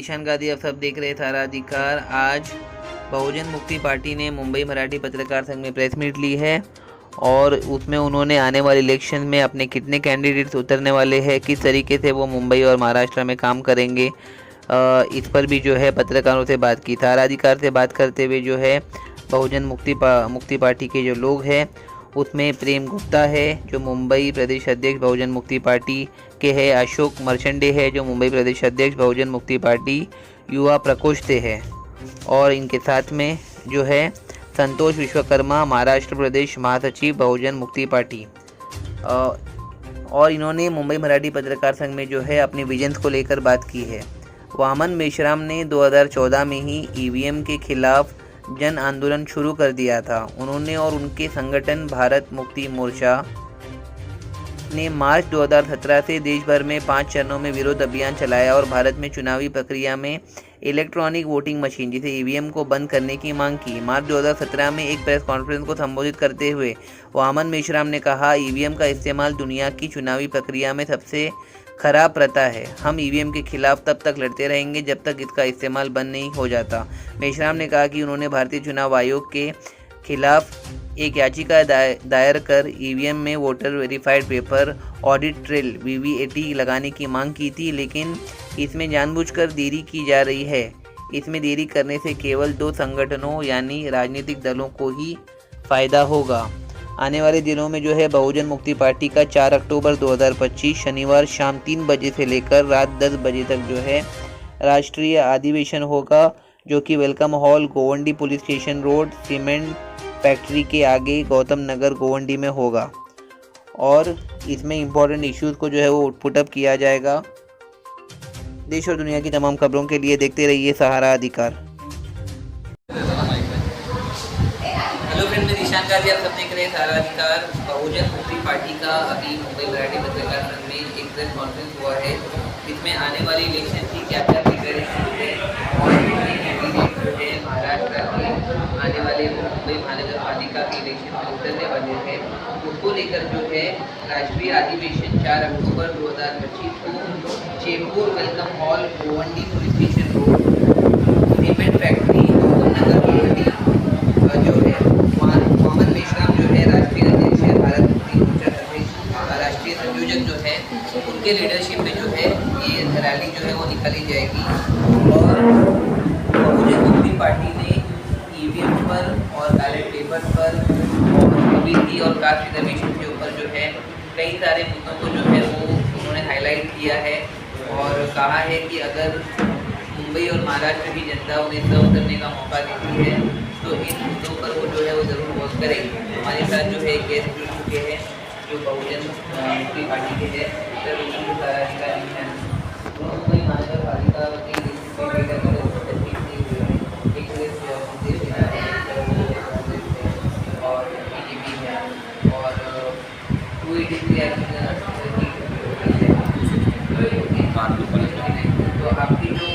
निशान गादी, आप सब देख रहे थारा अधिकार। आज बहुजन मुक्ति पार्टी ने मुंबई मराठी पत्रकार संघ में प्रेस मीट ली है और उसमें उन्होंने आने वाले इलेक्शन में अपने कितने कैंडिडेट्स उतरने वाले हैं, किस तरीके से वो मुंबई और महाराष्ट्र में काम करेंगे, इस पर भी जो है पत्रकारों से बात की। थारा अधिकार से बात करते हुए जो है बहुजन मुक्ति पार्टी के जो लोग हैं उसमें प्रेम गुप्ता है जो मुंबई प्रदेश अध्यक्ष बहुजन मुक्ति पार्टी के हैं, अशोक मर्चंडे है जो मुंबई प्रदेश अध्यक्ष बहुजन मुक्ति पार्टी युवा प्रकोष्ठ से है, और इनके साथ में जो है संतोष विश्वकर्मा महाराष्ट्र प्रदेश महासचिव बहुजन मुक्ति पार्टी। और इन्होंने मुंबई मराठी पत्रकार संघ में जो है अपने विजन्स को लेकर बात की है। वामन मेश्राम ने 2014 में ही ईवीएम के खिलाफ जन आंदोलन शुरू कर दिया था। उन्होंने और उनके संगठन भारत मुक्ति मोर्चा ने मार्च 2017 से देश भर में 5 चरणों में विरोध अभियान चलाया और भारत में चुनावी प्रक्रिया में इलेक्ट्रॉनिक वोटिंग मशीन जिसे ईवीएम को बंद करने की मांग की। मार्च 2017 में एक प्रेस कॉन्फ्रेंस को संबोधित करते हुए वामन मेश्राम ने कहा, ईवीएम का इस्तेमाल दुनिया की चुनावी प्रक्रिया में सबसे खराब प्रथा है। हम ईवीएम के खिलाफ तब तक लड़ते रहेंगे जब तक इसका इस्तेमाल बंद नहीं हो जाता। मेश्राम ने कहा कि उन्होंने भारतीय चुनाव आयोग के खिलाफ एक याचिका दायर कर ईवीएम में voter verified paper audit trail VVAT लगाने की मांग की थी, लेकिन इसमें जानबूझकर देरी की जा रही है। इसमें देरी करने से केवल 2 संगठनों यानी राजनीतिक दलों को ही फायदा होगा। आने वाले दिनों में जो है बहुजन मुक्ति पार्टी का 4 अक्टूबर 2025 शनिवार शाम 3 बजे से लेकर रात 10 बजे तक जो है राष्ट्रीय अधिवेशन होगा, जो कि welcome hall Govandi police station road cement factory के आगे गौतम नगर गोवंडी में होगा। और इसमें इम्पोर्टेंट इश्यूज़ को जो है वो पुटअप किया जाएगा। देश और दुनिया की तमाम खबरों के लिए देखते रहिए सहारा अधिकार। हेलो फ्रेंड, मैं निशान गादी, आप सब देख रहे हैं सहारा अधिकार। बहुजन मुक्ति पार्टी का अभी मुंबई मराठी पत्रकार संघ में एक प्रेस कॉन्फ्रेंस हुआ है, इसमें आने वाली इलेक्शन की क्या क्या प्रिपरेशन है और कैंडिडेट जो है महाराष्ट्र के आने वाले मुंबई महानगर पालिका के इलेक्शन में उतरने वाले हैं, उसको लेकर जो है राष्ट्रीय अधिवेशन 4 अक्टूबर 2025 को Chembur welcome hall Govandi police station road cement factory Gautam Nagar Govandi जो है वामन मेश्राम जो है राष्ट्रीय अध्यक्ष है, भारत मुक्ति मोर्चा अध्यक्ष राष्ट्रीय संयोजक जो है, उनके लीडरशिप में जो है ये रैली जो है वो निकाली जाएगी। और बहुजन मुक्ति पार्टी ने ईवीएम पर और बैलेट पेपर पर ओबीसी और कास्ट रिजर्वेशन के ऊपर जो है कई सारे मुद्दों को जो है वो उन्होंने हाईलाइट किया है और कहा है कि अगर मुंबई और महाराष्ट्र की जनता उन्हें सर्व करने का मौका देती है तो इन मुद्दों पर वो जो है वो ज़रूर वर्क करेंगे। हमारे साथ जो है गेस्ट जुड़ चुके हैं जो बहुजन मुक्ति पार्टी के हैं, सर पदाधिकारी हैं। मुंबई महानगर पालिका और बीजेपी है और 283 तो आपकी जो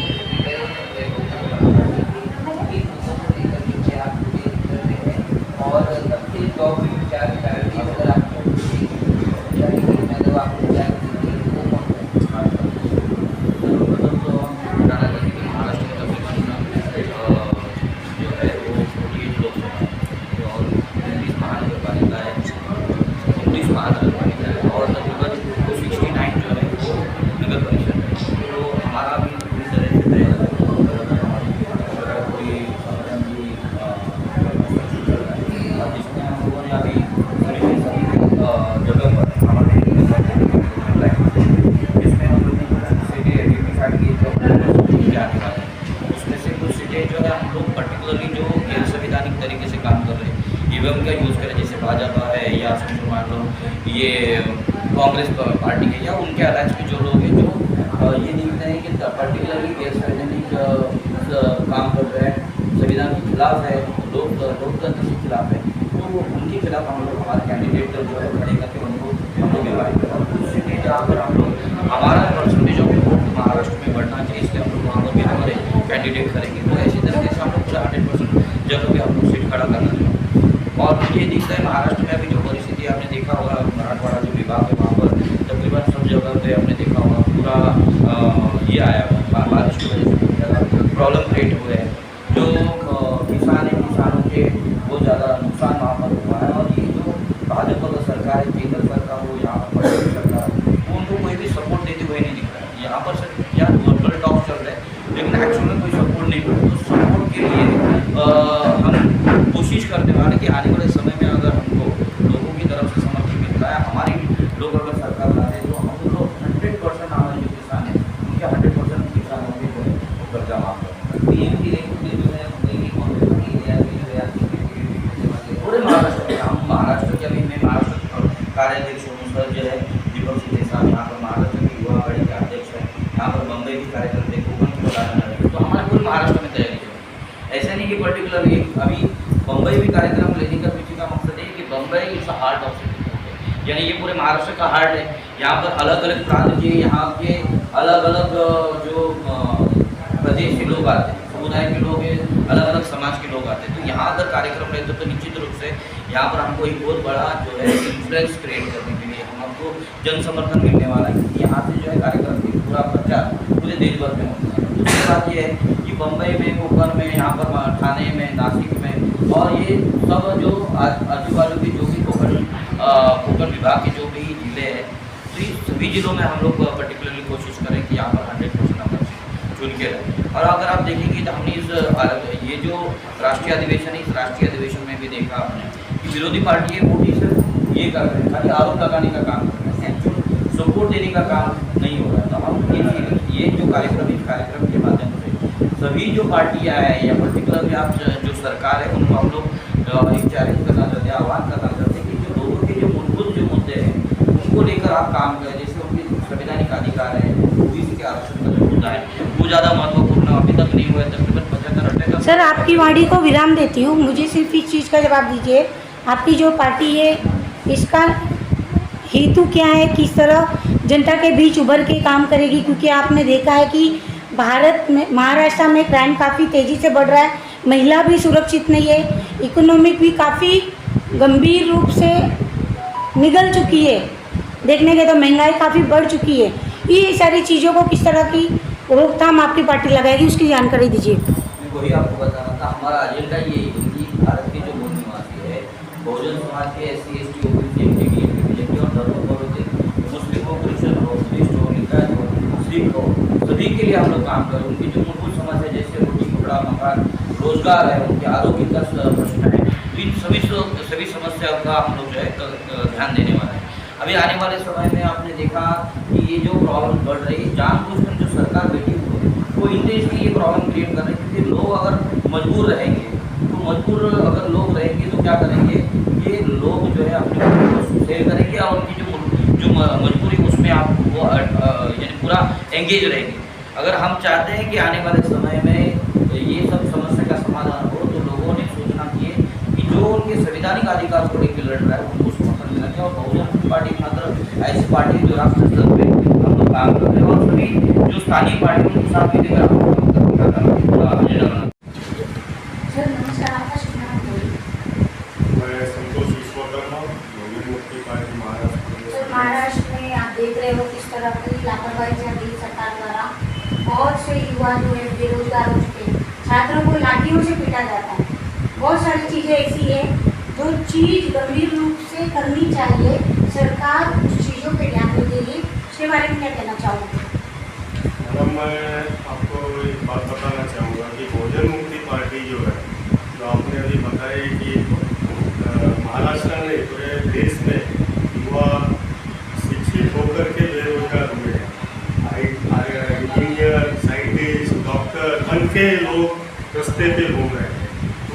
और सबसे टॉप विचार अगर आपको ईवीएम का यूज़ करें, जैसे भाजपा है या मान लो ये कांग्रेस पार्टी है या उनके अलायंस के जो लोग हैं जो ये देखते हैं कि पर्टिकुलरली गैर सार्वजनिक काम कर रहे हैं, संविधान के खिलाफ है, लोकतंत्र के खिलाफ है, तो उनके खिलाफ हम लोग हमारे कैंडिडेट जो है खड़े करके उनको हम लोग इन्वाइट करें। जहाँ पर हम लोग हमारा परसेंटेज ऑफ वोट महाराष्ट्र में बढ़ना चाहिए, इसलिए हम लोग वहाँ पर भी हमारे कैंडिडेट करेंगे। तो ऐसी तरीके से हम लोग पूरा 100% जगह पे हम लोग सीट खड़ा करना चाहिए। और मुझे ये दिखता है महाराष्ट्र में अभी जो परिस्थिति आपने देखा होगा, मराठवाड़ा जो विभाग है वहाँ पर तकरीबन सब जगह पे आपने देखा होगा पूरा ये आया हुआ बारिश की वजह से ये बहुत ज़्यादा नुकसान वहाँ पर हुआ है। और ये जो भाजपा का सरकार है, केंद्र सरकार हो, यहाँ पर प्रदेश सरकार हो, उनको कोई भी सपोर्ट देते हुए नहीं दिख रहा है। यहाँ पर सर क्या वर्बल टॉक चल रहा है, लेकिन एक्चुअल में कोई सपोर्ट नहीं मिल रहा। तो सपोर्ट के लिए हम कोशिश करते हैं कि आने वाले समय में अगर हमको लोगों की तरफ से समर्थन मिलता है, हमारी लोग अगर सरकार ला रहे, तो हम लोग 100% हमारे जो किसान हैं उनके 100% किसानों के जो है कर्जा माफ करेंगे। पीएम की रेटिंग में जो है मुंबई की कांग्रेस की पूरे महाराष्ट्र में, हम महाराष्ट्र के अभी मैं महाराष्ट्र कार्याध्यक्ष हूँ सर, जो है दीपक सिंह साहब यहाँ पर महाराष्ट्र के युवा आघाड़ी के अध्यक्ष हैं, यहाँ पर मुंबई की कार्यक्रम देखो उनकी प्रधान, तो हमारे पूरे महाराष्ट्र में तैयारी है। ऐसा नहीं कि पर्टिकुलर एक अभी मुंबई में कार्यक्रम लेने का पीछे का मकसद है कि Mumbai is the heart of city, यानी ये पूरे महाराष्ट्र का हार्ट है। यहाँ पर अलग अलग प्रांत के, यहाँ के अलग अलग जो प्रदेश के लोग आते हैं, समुदाय के लोग हैं, अलग अलग समाज के लोग आते हैं। तो यहाँ अगर कार्यक्रम रहते तो निश्चित रूप से यहाँ पर हमको एक बहुत बड़ा जो है इन्फ्लुएंस क्रिएट करने के लिए हमको जन समर्थन मिलने वाला है, क्योंकि यहाँ से जो है कार्यक्रम की पूरा प्रचार पूरे देश भर में होता है। दूसरी बात ये है कि मुंबई में, कोकण में, यहाँ पर ठाणे में, नासिक में और ये सब जो आजू बाजू की जो भी कोकण विभाग के जो भी जिले हैं, तो ये सभी जिलों में हम लोग पर्टिकुलरली कोशिश करें कि यहाँ पर 100% नंबर चुन के रहें। और अगर आप देखेंगे तो हमने इस ये जो राष्ट्रीय अधिवेशन है, इस राष्ट्रीय अधिवेशन में भी देखा आपने कि विरोधी पार्टी है वो भी सिर्फ ये कर रहे हैं, खाली आरोप लगाने का काम कर रहे हैं, एक्चुअल सपोर्ट देने का काम नहीं हो रहा है। तो हम ये जो कार्यक्रम, इस कार्यक्रम के माध्यम से सभी जो पार्टियाँ हैं या पर्टिकुलरली आप जो सरकार है उनको हम लोग एक चैलेंज करना चाहते हैं, आह्वान करना चाहते हैं कि जो लोगों के जो मूलभूत जो मुद्दे हैं उनको लेकर आप काम करें। जैसे उनके संवैधानिक अधिकार है, ओबीसी के आरक्षण का जो मुद्दा है वो ज़्यादा महत्वपूर्ण अभी तक नहीं हुआ है। तकरीबन 75-80 सर, आपकी वाणी को विराम देती हूँ, मुझे सिर्फ इस चीज़ का जवाब दीजिए, आपकी जो पार्टी है इसका हेतु क्या है, किस तरह जनता के बीच उभर के काम करेगी? क्योंकि आपने देखा है कि भारत में, महाराष्ट्र में क्राइम काफ़ी तेज़ी से बढ़ रहा है, महिला भी सुरक्षित नहीं है, इकोनॉमिक भी काफ़ी गंभीर रूप से निगल चुकी है, देखने के तो महंगाई काफ़ी बढ़ चुकी है। ये सारी चीज़ों को किस तरह की रोकथाम आपकी पार्टी लगाएगी, उसकी जानकारी दीजिए। मैं वही आपको बताना था, हमारा एजेंडा यही है कि भारत के जो मूल निवासी है, बहुजन समाज के SC ST OBC MT और धर्मोपरोधी मुस्लिम हो, क्रिश्चियन हो, बुद्धिस्ट हो, लिंगायत हो, सिख हो, सभी के लिए हम लोग काम करें। उनकी जो मूलभूत समस्या जैसे रोटी, कपड़ा, मकान, रोजगार है, उनके आरोग्य का प्रश्न है, तो इन सभी समस्या का हम लोग जो है ध्यान देने वाले हैं। अभी आने वाले समय में आपने देखा कि ये जो प्रॉब्लम बढ़ रही है, जानबूझकर जो सरकार बैठी हुई है वो इंटेंशनली ये प्रॉब्लम क्रिएट कर रही है, क्योंकि लोग अगर मजबूर रहेंगे तो मजबूर अगर लोग रहेंगे तो क्या करेंगे, ये लोग जो है अपने शेयर करेंगे और उनकी जो मजबूरी उसमें आप वो यानी पूरा एंगेज रहेंगे। अगर हम चाहते हैं कि आने वाले समय में ये सब समस्या का समाधान हो, तो लोगों ने सोचना चाहिए कि जो उनके संवैधानिक अधिकार को लेकर लड़ रहा है उनको समर्थन देना चाहिए। और बहुजन पार्टी मात्र ऐसी पार्टी जो राष्ट्रीय स्तर पर हम लोग काम कर रहे हैं और सभी जो स्थानीय पार्टी उनके साथ भी देकर हम लोग काम करने का सर नमस्कार, आपका शुभ नाम बोलिए। मैं संतोष विश्वकर्मा, बहुजन मुक्ति पार्टी महाराष्ट्र। सर, महाराष्ट्र में आप देख रहे हो किस तरह की लापरवाही चल रही सरकार द्वारा, बहुत से युवा जो है बेरोजगार हो चुके हैं, छात्रों को लाठियों से पीटा जाता है, बहुत सारी चीज़ें ऐसी है जो चीज़ गंभीर रूप से करनी चाहिए, सरकार उस चीज़ों पर ध्यान नहीं दे रही, उसके बारे में क्या कहना चाहूँगी? मैडम, मैं आपको एक बात बताना चाहूँगा कि बहुजन मुक्ति पार्टी जो है, जो आपने अभी बताया कि महाराष्ट्र में पूरे देश में युवा शिक्षित होकर के बेरोजगार हुए हैं, इंजीनियर, साइंटिस्ट, डॉक्टर बन के लोग रास्ते पे घूम रहे हैं।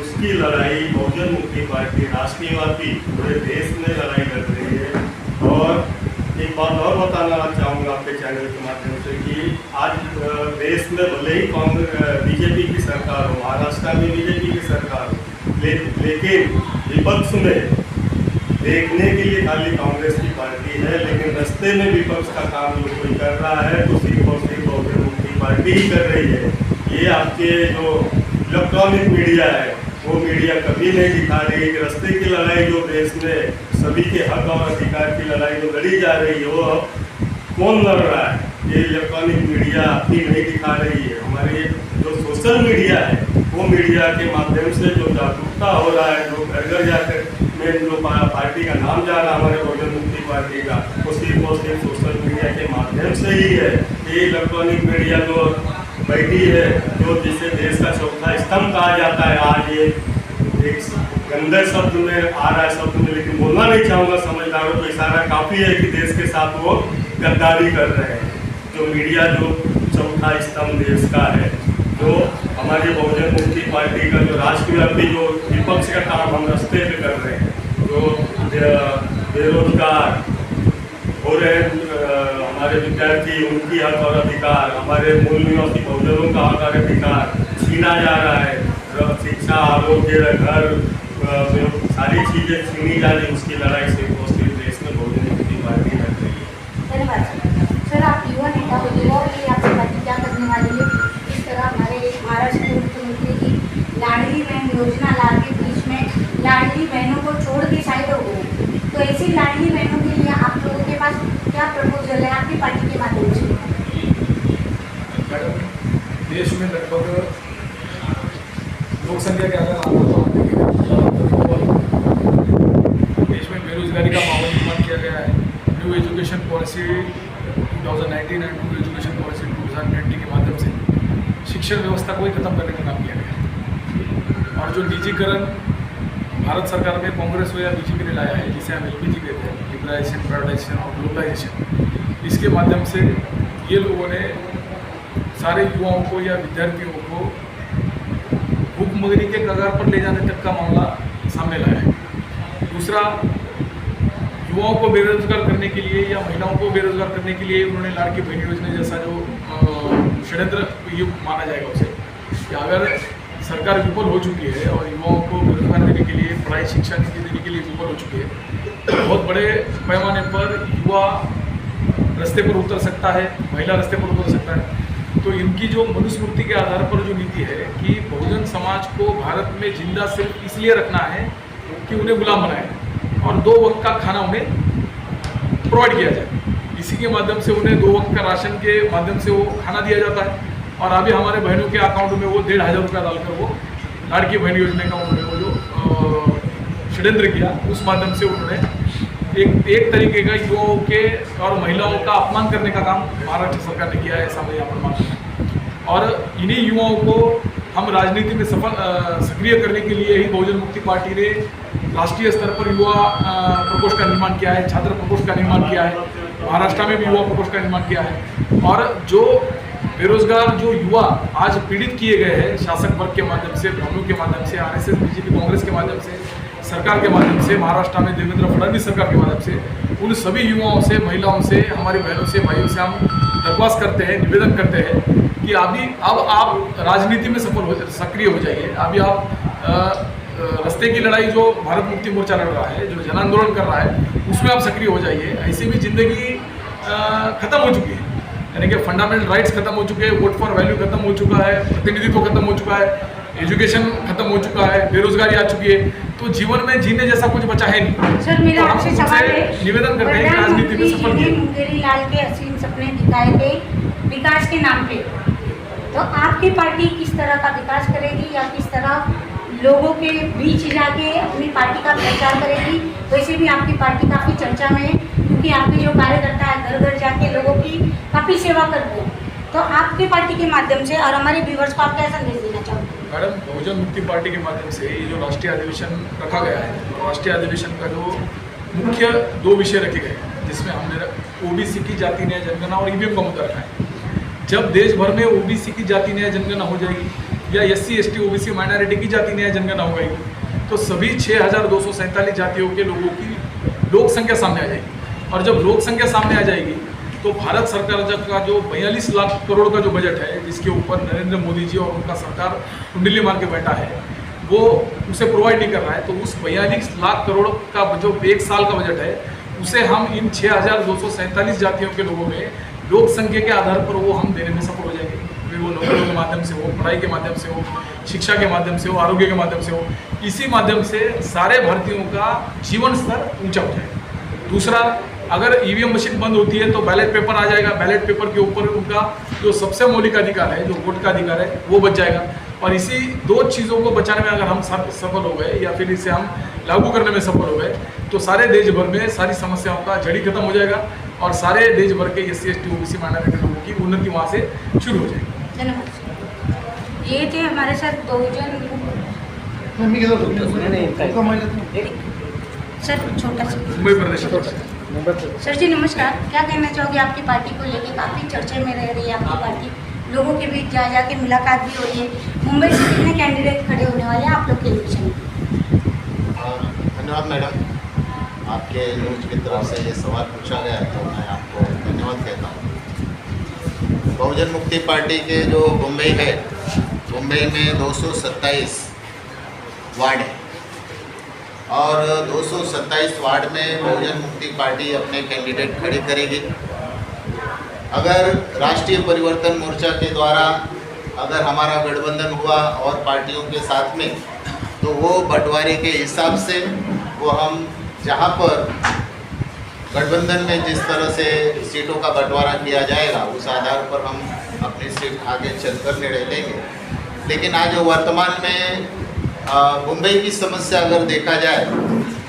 उसकी लड़ाई बहुजन मुक्ति पार्टी राष्ट्रीयवादी पूरे देश में लड़ाई लड़ रही है। और एक बात और बताना चाहूँगा आपके चैनल के माध्यम से कि आज देश में भले ही कांग्रेस बीजेपी की सरकार हो, महाराष्ट्र में बीजेपी की सरकार हो, लेकिन विपक्ष में देखने के लिए खाली कांग्रेस की पार्टी है, लेकिन रास्ते में विपक्ष का काम जो कोई कर रहा है तो सिर्फ और सिर्फ बहुजन मुक्ति पार्टी ही कर रही है। ये आपके जो इलेक्ट्रॉनिक मीडिया है वो मीडिया कभी नहीं दिखा रही है कि रास्ते की लड़ाई जो देश में सभी के हक और अधिकार की लड़ाई जो लड़ी जा रही है वो कौन लड़ रहा है, ये इलेक्ट्रॉनिक मीडिया अपनी नहीं दिखा रही है। हमारे जो सोशल मीडिया है वो मीडिया के माध्यम से जो जागरूकता हो रहा है, जो घर घर जाकर में जो पार्टी का नाम जा रहा है हमारे बहुजन मुक्ति पार्टी का, वो सिर्फ सोशल मीडिया के माध्यम से ही है। ये इलेक्ट्रॉनिक मीडिया जो बैठी है, जो जिसे देश का चौथा स्तंभ कहा जाता है, आज ये एक गंदे शब्द में आ रहा है शब्द में, लेकिन बोलना नहीं चाहूँगा, समझदारों को इशारा काफ़ी है कि देश के साथ वो गद्दारी कर रहे हैं। जो मीडिया जो चौथा स्तंभ देश का है, जो हमारी बहुजन मुक्ति पार्टी का जो राष्ट्रव्यापी जो विपक्ष का काम हम रास्ते पे कर रहे हैं, जो बेरोजगार हो रहे हमारे विद्यार्थी, उनकी हक और अधिकार, हमारे मूल निवासी बहुजनों का हक और अधिकार छीना जा रहा है। शिक्षा, आरोग्य, घर, सारी चीज़ें छीनी जा रही, उसकी लड़ाई सिर्फ और सिर्फ देश में बहुजन मुक्ति पार्टी लड़ रही है। धन्यवाद सर। आप युवा नेता हो, युवाओं के लिए आपकी पार्टी क्या करने वाली है? इस तरह हमारे महाराष्ट्र के मुख्यमंत्री की लाडली बहन योजना ला के बीच में लाडली बहनों को छोड़ के साइड हो गए, तो ऐसी लाडली बहनों के लिए आप लोगों के पास क्या प्रपोजल है आपकी पार्टी के माध्यम से? मैडम, देश में लगभग लोक संख्या के अगर आप देश में बेरोजगारी का माहौल निर्माण किया गया है। New education policy 2019 and new education policy 2020 के माध्यम से शिक्षण व्यवस्था को ही खत्म करने का काम किया गया है। और जो निजीकरण भारत सरकार में कांग्रेस हो या बीजेपी ने लाया है, जिसे हम LPG कहते हैं, लिबरलाइजेशन, प्राइवेटाइजेशन और ग्लोबलाइजेशन, इसके माध्यम से ये लोगों ने सारे युवाओं को या विद्यार्थियों को भूखमरी के कगार पर ले जाने तक का मामला सामने लाया है। दूसरा, युवाओं को बेरोजगार करने के लिए या महिलाओं को बेरोजगार करने के लिए उन्होंने लाड़की बहन योजना जैसा जो षड्यंत्र ये माना जाएगा उसे, कि अगर सरकार विफल हो चुकी है और युवाओं को रोजगार देने के लिए, पढ़ाई शिक्षा नीति देने के लिए विफल हो चुकी है, तो बहुत बड़े पैमाने पर युवा रास्ते पर उतर सकता है, महिला रास्ते पर उतर सकता है। तो इनकी जो मनुस्मृति के आधार पर जो नीति है कि बहुजन समाज को भारत में जिंदा सिर्फ इसलिए रखना है कि उन्हें गुलाम बनाए और 2 वक्त का खाना उन्हें प्रोवाइड किया जाए। इसी के माध्यम से उन्हें 2 वक्त का राशन के माध्यम से वो खाना दिया जाता है। और अभी हमारे बहनों के अकाउंट में वो 1,500 रुपया डालकर वो लाड़की बहन योजना का उन्होंने वो जो षड्यंत्र किया, उस माध्यम से उन्होंने एक तरीके का युवाओं के और महिलाओं का अपमान करने का काम महाराष्ट्र सरकार ने किया है, ऐसा मैं यहाँ पर मानता हूँ। और इन्हीं युवाओं को हम राजनीति में सक्रिय करने के लिए ही बहुजन मुक्ति पार्टी ने राष्ट्रीय स्तर पर युवा प्रकोष्ठ का निर्माण किया है, छात्र प्रकोष्ठ का निर्माण किया है, महाराष्ट्र में भी युवा प्रकोष्ठ का निर्माण किया है। और जो बेरोजगार जो युवा आज पीड़ित किए गए हैं शासक वर्ग के माध्यम से, भ्रमों के माध्यम से, RSS, BJP, कांग्रेस के माध्यम से, सरकार के माध्यम से, महाराष्ट्र में देवेंद्र फडणवीस सरकार के माध्यम से, उन सभी युवाओं से, महिलाओं से, हमारी बहनों से, भाइयों से हम दरख्वास्त करते हैं, निवेदन करते हैं कि अब आप राजनीति में सक्रिय हो जाइए। अभी आप रास्ते की लड़ाई जो भारत मुक्ति मोर्चा लड़ रहा है, जो जन आंदोलन कर रहा है, उसमें आप सक्रिय हो जाइए। ऐसे भी जिंदगी खत्म हो चुकी है, यानी कि फंडामेंटल राइट्स खत्म हो चुके हैं, वोट फॉर वैल्यू खत्म हो चुका है, प्रतिनिधित्व खत्म हो चुका है, एजुकेशन खत्म हो चुका है, बेरोजगारी आ चुकी है, तो जीवन में जीने जैसा कुछ बचा है नहीं। सर, मेरा तो आपसे सवाल है, निवेदन करते हैं कि राजनीति में सफल मुंगेरी लाल के हसीन सपने दिखाए गए विकास के नाम पे, तो आपकी पार्टी किस तरह का विकास करेगी या किस तरह लोगों के बीच जाके अपनी पार्टी का प्रचार करेगी? वैसे भी आपकी पार्टी काफ़ी चर्चा में है, क्योंकि आपके जो कार्यकर्ता है घर घर जाके लोगों की काफ़ी सेवा करते हैं। तो आपकी पार्टी के माध्यम से और हमारे व्यूवर्स को आप क्या संदेश देना चाहोगे? मैडम, बहुजन मुक्ति पार्टी के माध्यम से ये जो राष्ट्रीय अधिवेशन रखा गया है, राष्ट्रीय अधिवेशन का जो मुख्य 2 विषय रखे गए हैं, जिसमें हमने OBC की जाति न्याय जनगणना और EVM का मुद्दा रखा है। जब देश भर में OBC की जाति न्याय जनगणना हो जाएगी या SC, ST, OBC माइनॉरिटी की जाति न्याय जनगणना हो जाएगी, तो सभी 6,247 जातियों के लोगों की लोक संख्या सामने आ जाएगी। और जब लोक संख्या सामने आ जाएगी तो भारत सरकार का जो 42 लाख करोड़ का जो बजट है, जिसके ऊपर नरेंद्र मोदी जी और उनका सरकार कुंडली मार के बैठा है, वो उसे प्रोवाइड नहीं कर रहा है। तो उस 42 लाख करोड़ का जो 1 साल का बजट है, उसे हम इन 6,247 जातियों के लोगों में लोक संख्या के आधार पर वो हम देने में सफल हो जाएंगे। फिर वो नौकरियों के माध्यम से हो, पढ़ाई के माध्यम से हो, शिक्षा के माध्यम से हो, आरोग्य के माध्यम से हो, इसी माध्यम से सारे भारतीयों का जीवन स्तर ऊंचा हो जाएगा। दूसरा, अगर EVM मशीन बंद होती है तो बैलेट पेपर आ जाएगा, बैलेट पेपर के ऊपर उनका जो सबसे मौलिक अधिकार है, जो वोट का अधिकार है, वो बच जाएगा। और इसी 2 चीज़ों को बचाने में अगर हम सफल हो गए या फिर इसे हम लागू करने में सफल हो गए तो सारे देश भर में सारी समस्याओं का जड़ ही खत्म हो जाएगा और सारे देश भर के SC ST OBC माइनॉरिटी लोगों की उन्नति वहाँ से शुरू हो जाएगी। धन्यवाद। ये थे हमारे साथ बहुजन सर छोटा सा मुंबई प्रदेश। सर जी नमस्कार, क्या कहना चाहोगे आपकी पार्टी को लेके? काफ़ी चर्चे में रह रही है आपकी पार्टी, लोगों के बीच जा जाके मुलाकात भी हो रही है। मुंबई से कितने कैंडिडेट खड़े होने वाले हैं आप लोग के इलेक्शन में? धन्यवाद मैडम, आपके न्यूज की तरफ से ये सवाल पूछा गया तो मैं आपको धन्यवाद कहता हूँ। बहुजन मुक्ति पार्टी के जो मुंबई है, मुंबई में 227 वार्ड है और 227 वार्ड में बहुजन मुक्ति पार्टी अपने कैंडिडेट खड़े करेगी। अगर राष्ट्रीय परिवर्तन मोर्चा के द्वारा अगर हमारा गठबंधन हुआ और पार्टियों के साथ में, तो वो बंटवारे के हिसाब से वो हम जहाँ पर गठबंधन में जिस तरह से सीटों का बंटवारा किया जाएगा उस आधार पर हम अपनी सीट आगे चलकर निर्णय लेंगे। लेकिन आज वर्तमान में मुंबई की समस्या अगर देखा जाए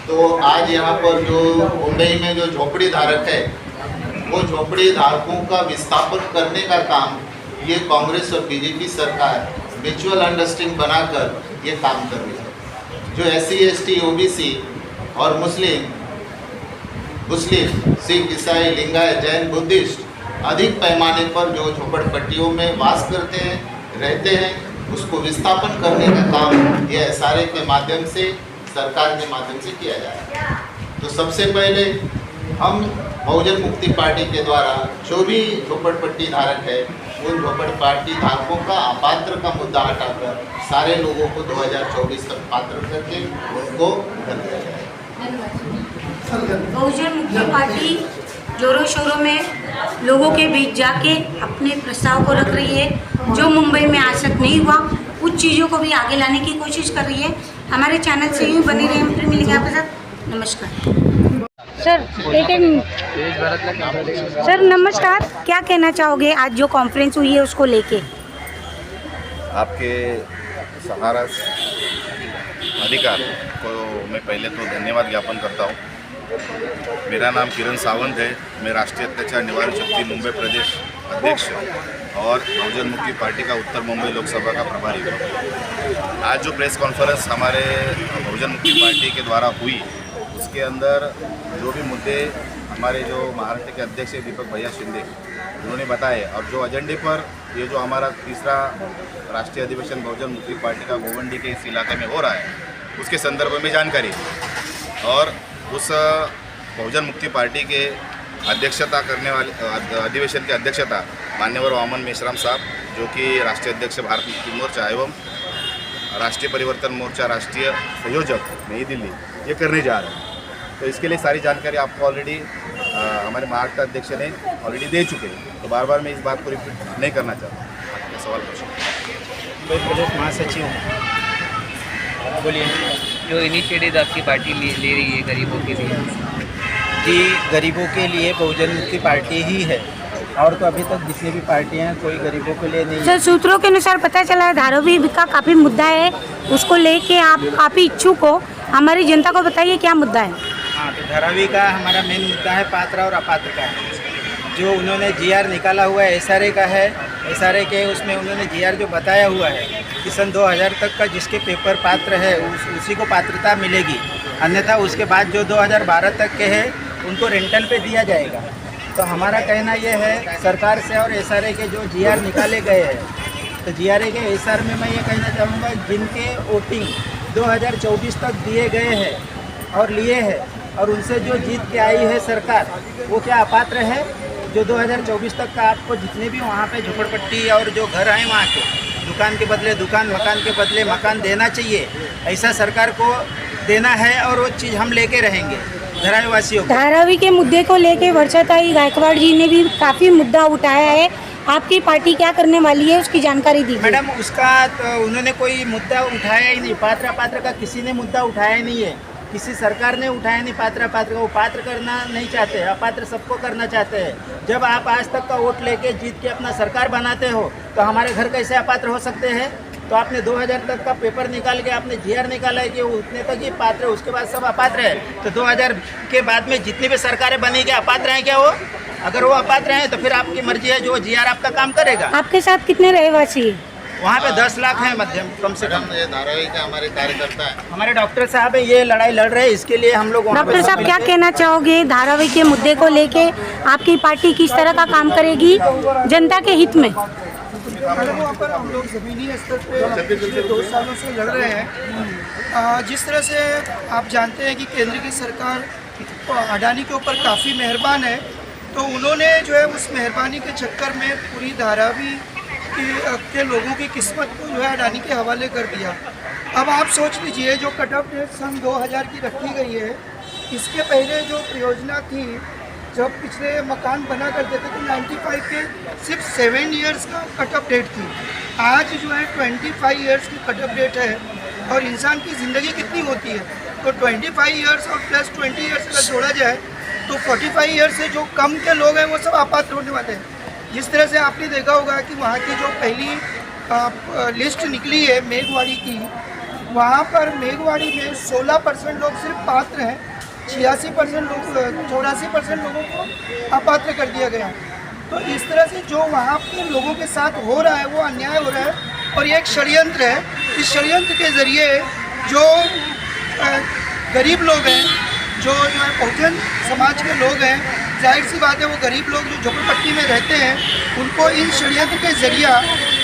तो आज यहाँ पर जो मुंबई में जो झोपड़ी धारक है वो झोपड़ी धारकों का विस्थापन करने का काम ये कांग्रेस और बीजेपी सरकार म्यूचुअल अंडरस्टैंडिंग बनाकर ये काम कर रही है। जो SC ST OBC और मुस्लिम, सिख, ईसाई, लिंगायत, जैन, बुद्धिस्ट अधिक पैमाने पर जो झोपड़पट्टियों में वास करते हैं, रहते हैं, उसको विस्थापन करने का काम ये SRA के माध्यम से, सरकार के माध्यम से किया जाए। तो सबसे पहले हम बहुजन मुक्ति पार्टी के द्वारा जो भी झोपड़पट्टी धारक है उन झोपड़पट्टी धारकों का अपात्र का मुद्दा हटाकर सारे लोगों को 2024 तक पात्र करके उनको कर दिया जाए। बहुजन मुक्ति पार्टी जोरों शोरों में लोगों के बीच जाके अपने प्रस्ताव को रख रही है। जो मुंबई में आज तक नहीं हुआ कुछ चीज़ों को भी आगे लाने की कोशिश कर रही है। हमारे चैनल से यूँ बने रहे, हम फिर मिलेंगे आपके साथ। नमस्कार सर। सर नमस्कार, क्या कहना चाहोगे आज जो कॉन्फ्रेंस हुई है उसको लेके? आपके सहारा अधिकार को मैं पहले तो धन्यवाद ज्ञापन करता हूँ। मेरा नाम किरण सावंत है, मैं राष्ट्रीय अत्याचार निवारण शक्ति मुंबई प्रदेश अध्यक्ष और बहुजन मुक्ति पार्टी का उत्तर मुंबई लोकसभा का प्रभारी हूँ। आज जो प्रेस कॉन्फ्रेंस हमारे बहुजन मुक्ति पार्टी के द्वारा हुई उसके अंदर जो भी मुद्दे हमारे जो महाराष्ट्र के अध्यक्ष दीपक भैया शिंदे उन्होंने बताए और जो एजेंडे पर ये जो हमारा तीसरा राष्ट्रीय अधिवेशन बहुजन मुक्ति पार्टी का गोवंडी के इस इलाके में हो रहा है उसके संदर्भ में जानकारी और उस बहुजन मुक्ति पार्टी के अध्यक्षता करने वाले अधिवेशन की अध्यक्षता मान्यवर वामन मेश्राम साहब जो कि राष्ट्रीय अध्यक्ष भारत मुक्ति मोर्चा एवं राष्ट्रीय परिवर्तन मोर्चा राष्ट्रीय संयोजक नई दिल्ली ये करने जा रहे हैं। तो इसके लिए सारी जानकारी आपको ऑलरेडी हमारे महाराष्ट्र अध्यक्ष ने ऑलरेडी दे चुके हैं, तो बार बार मैं इस बात को रिपीट नहीं करना चाहता। सवाल मुंबई प्रदेश महासचिव हूँ। बोलिए। जो इनिशिएटिव आपकी पार्टी ले रही है गरीबों के लिए? जी, गरीबों के लिए बहुजन मुक्ति पार्टी ही है और तो अभी तक जितनी भी पार्टियां कोई गरीबों के लिए नहीं। सर सूत्रों के अनुसार पता चला है धारावी का काफ़ी मुद्दा है, उसको लेके आप काफ़ी इच्छुक हो, हमारी जनता को बताइए क्या मुद्दा है? हाँ, तो धारावी का हमारा मेन मुद्दा है पात्र और अपात्र का। जो उन्होंने GR निकाला हुआ है SRA का है, SRA के उसमें उन्होंने GR जो बताया हुआ है कि सन 2000 तक का जिसके पेपर पात्र है उसी को पात्रता मिलेगी, अन्यथा उसके बाद जो 2012 तक के हैं उनको रेंटल पे दिया जाएगा। तो हमारा कहना ये है सरकार से और SRA के जो GR निकाले गए हैं, तो GRA के SR में मैं ये कहना चाहूँगा जिनके वोटिंग 2024 तक दिए गए हैं और लिए हैं और उनसे जो जीत के आई है सरकार, वो क्या अपात्र है? जो 2024 तक का आपको जितने भी वहाँ पे झोपड़पट्टी और जो घर आए वहाँ के दुकान के बदले दुकान, मकान के बदले मकान देना चाहिए, ऐसा सरकार को देना है और वो चीज़ हम लेके रहेंगे धारावी वासियों को। धारावी के मुद्दे को लेके वर्षाताई गायकवाड़ जी ने भी काफ़ी मुद्दा उठाया है, आपकी पार्टी क्या करने वाली है उसकी जानकारी दीजिए। मैडम उसका तो उन्होंने कोई मुद्दा उठाया ही नहीं, पात्र अपात्र का किसी ने मुद्दा उठाया ही नहीं है, किसी सरकार ने उठाया नहीं पात्र अपात्र का। वो पात्र करना नहीं चाहते, अपात्र सबको करना चाहते हैं। जब आप आज तक का वोट लेके जीत के अपना सरकार बनाते हो तो हमारे घर कैसे अपात्र हो सकते हैं? तो आपने 2000 तक का पेपर निकाल के आपने जीआर निकाला है कि वो उतने तक ही पात्र है, उसके बाद सब अपात्र है। तो 2000 के बाद में जितनी भी सरकारें बनी क्या अपात्र हैं क्या वो? अगर वो अपात्र हैं तो फिर आपकी मर्जी है, जो जीआर आपका काम करेगा। आपके साथ कितने रहवासी हैं? वहाँ पे 10 लाख हैं मध्यम कम से कम। ये धारावाहिक के हमारे कार्यकर्ता हैं, हमारे डॉक्टर साहब है, ये लड़ाई लड़ रहे हैं, इसके लिए हम लोग वहाँ पे डॉक्टर साहब क्या कहना चाहोगे धारावाहिक के मुद्दे को लेके? आपकी पार्टी किस तरह का काम करेगी जनता के हित में? वहाँ पर हम लोग ज़मीनी स्तर पे पिछले 2 सालों से लड़ रहे हैं। जिस तरह से आप जानते हैं कि केंद्र की सरकार अडानी के ऊपर काफ़ी मेहरबान है, तो उन्होंने जो है उस मेहरबानी के चक्कर में पूरी धारावी के लोगों की किस्मत को जो है अडानी के हवाले कर दिया। अब आप सोच लीजिए, जो कट ऑफ डेट सन 2000 की रखी गई है, इसके पहले जो परियोजना थी, जब पिछले मकान बना करते थे तो 95 के सिर्फ 7 इयर्स का कट ऑफ डेट थी। आज जो है 25 इयर्स की कट ऑफ डेट है, और इंसान की ज़िंदगी कितनी होती है, तो 25 इयर्स और प्लस 20 इयर्स अगर जोड़ा जाए तो 45 इयर्स से जो कम के लोग हैं वो सब अपात्र होने वाले हैं। जिस तरह से आपने देखा होगा कि वहाँ की जो पहली लिस्ट निकली है मेघवाड़ी की, वहाँ पर मेघवाड़ी में 16% लोग सिर्फ पात्र हैं, 84% लोगों को अपात्र कर दिया गया। तो इस तरह से जो वहाँ के लोगों के साथ हो रहा है वो अन्याय हो रहा है, और ये एक षड्यंत्र है। इस षड्यंत्र के ज़रिए जो गरीब लोग हैं, जो है बहुजन समाज के लोग हैं, जाहिर सी बात है वो गरीब लोग जो झोपड़पट्टी में रहते हैं, उनको इन षड्यंत्र के ज़रिए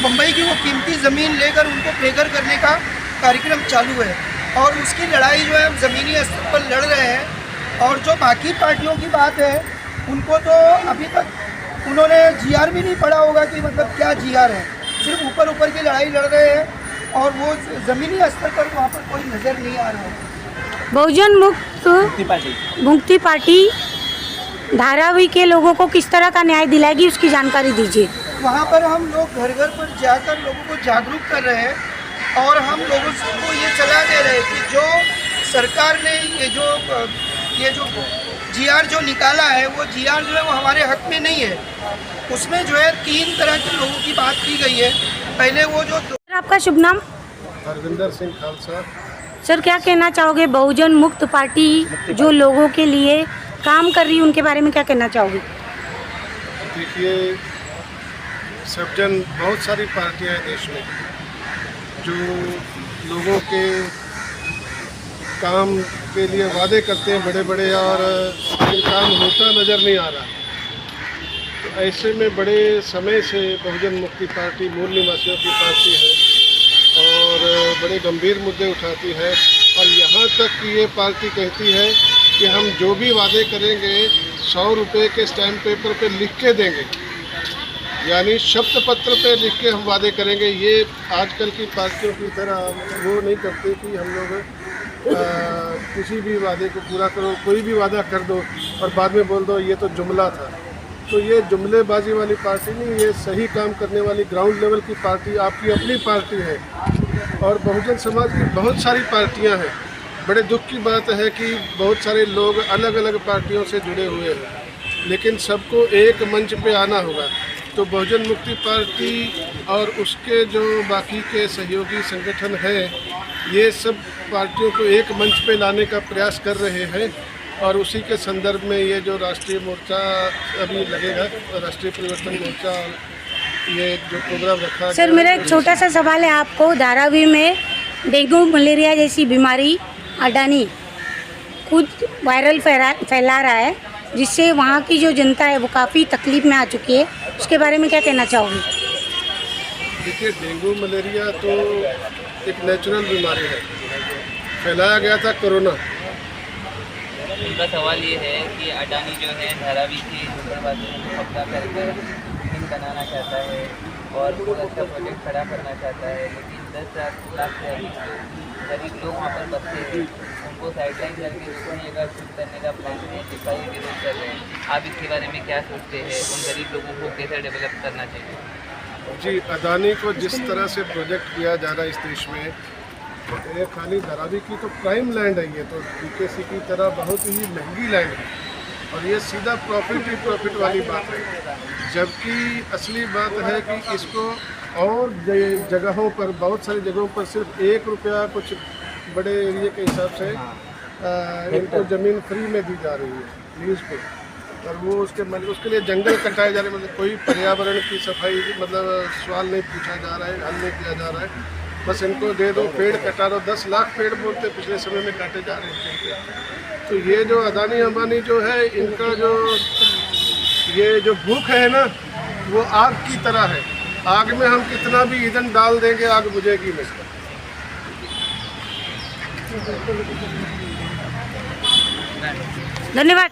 मुंबई की वो कीमती ज़मीन लेकर उनको बेघर करने का कार्यक्रम चालू है, और उसकी लड़ाई जो है हम ज़मीनी स्तर पर लड़ रहे हैं। और जो बाकी पार्टियों की बात है, उनको तो अभी तक उन्होंने जीआर भी नहीं पढ़ा होगा कि मतलब क्या जीआर है, सिर्फ ऊपर की लड़ाई लड़ रहे हैं, और वो ज़मीनी स्तर पर वहाँ पर कोई नज़र नहीं आ रहा है। बहुजन मुक्ति पार्टी धारावी के लोगों को किस तरह का न्याय दिलाएगी, उसकी जानकारी दीजिए। वहाँ पर हम लोग घर घर पर जाकर लोगों को जागरूक कर रहे हैं, और हम लोगों को ये सलाह दे रहे हैं कि जो सरकार ने ये जो जीआर जो निकाला है, वो जीआर जो है वो हमारे हक में नहीं है। उसमें जो है 3 तरह के लोगों की बात की गई है। पहले वो जो आपका शुभ नाम? हरविंदर सिंह खालसा। सर, क्या कहना चाहोगे बहुजन मुक्त पार्टी जो लोगों के लिए काम कर रही है, उनके बारे में क्या कहना चाहोगे? देखिए, सबजन बहुत सारी पार्टियां हैं देश में जो लोगों के काम के लिए वादे करते हैं बड़े बड़े, और काम होता नज़र नहीं आ रहा। तो ऐसे में बड़े समय से बहुजन मुक्ति पार्टी मूल निवासियों की पार्टी है, और बड़े गंभीर मुद्दे उठाती है। और यहाँ तक कि ये पार्टी कहती है कि हम जो भी वादे करेंगे 100 रुपये के स्टैम्प पेपर पे लिख के देंगे, यानी शब्द पत्र पे लिख के हम वादे करेंगे। ये आजकल की पार्टियों की तरह वो नहीं करते कि हम लोग किसी भी वादे को पूरा करो, कोई भी वादा कर दो और बाद में बोल दो ये तो जुमला था। तो ये जुमलेबाजी वाली पार्टी नहीं, ये सही काम करने वाली ग्राउंड लेवल की पार्टी आपकी अपनी पार्टी है। और बहुजन समाज की बहुत सारी पार्टियां हैं। बड़े दुख की बात है कि बहुत सारे लोग अलग अलग पार्टियों से जुड़े हुए हैं, लेकिन सबको एक मंच पे आना होगा। तो बहुजन मुक्ति पार्टी और उसके जो बाकी के सहयोगी संगठन हैं, ये सब पार्टियों को एक मंच पे लाने का प्रयास कर रहे हैं, और उसी के संदर्भ में ये जो राष्ट्रीय मोर्चा अभी लगेगा, राष्ट्रीय परिवर्तन मोर्चा, ये जो प्रोग्राम रखा। सर, मेरा एक छोटा सा सवाल है आपको। धारावी में डेंगू मलेरिया जैसी बीमारी अडानी खुद वायरल फैला रहा है, जिससे वहाँ की जो जनता है वो काफ़ी तकलीफ में आ चुकी है, उसके बारे में क्या कहना चाहोगे? देखिए, डेंगू मलेरिया तो एक नेचुरल बीमारी है, फैलाया गया था कोरोना। उनका सवाल ये है कि अडानी जो है धारावी की झोपड़वासियों को कब्जा कर जमीन बनाना चाहता है और बहुत अच्छा प्रोजेक्ट खड़ा करना चाहता है, लेकिन 10 लाख से अधिक गरीब लोग वहाँ पर बसते हैं, उनको साइडलाइन करके दूसरी जगह शिफ्ट करने का प्लान है, सिपाही विरोध कर रहे हैं। आप इसके बारे में क्या सोचते हैं? उन गरीब लोगों को कैसे डेवलप करना चाहिए? जी, अडानी को जिस तरह से प्रोजेक्ट किया जा रहा है इस देश में, ये खाली धारावी की तो प्राइम लैंड है, ये तो बीकेसी की तरह बहुत ही महंगी लैंड है, और ये सीधा प्रॉफिट ही प्रॉफिट वाली बात है। जबकि असली बात है कि इसको और जगहों पर, बहुत सारी जगहों पर सिर्फ 1 रुपया कुछ बड़े एरिया के हिसाब से इनको ज़मीन फ्री में दी जा रही है लीज पे, और वो उसके लिए जंगल कटाए जा रहे हैं। मतलब कोई पर्यावरण की सफाई मतलब सवाल नहीं पूछा जा रहा है, हल नहीं किया जा रहा है, बस इनको दे दो, पेड़ कटा दो। 10 लाख पेड़ बोलते पिछले समय में काटे जा रहे हैं। तो ये जो अदानी अंबानी जो है, इनका जो ये जो भूख है ना, वो आग की तरह है। आग में हम कितना भी ईंधन डाल देंगे, आग बुझेगी नहीं। धन्यवाद।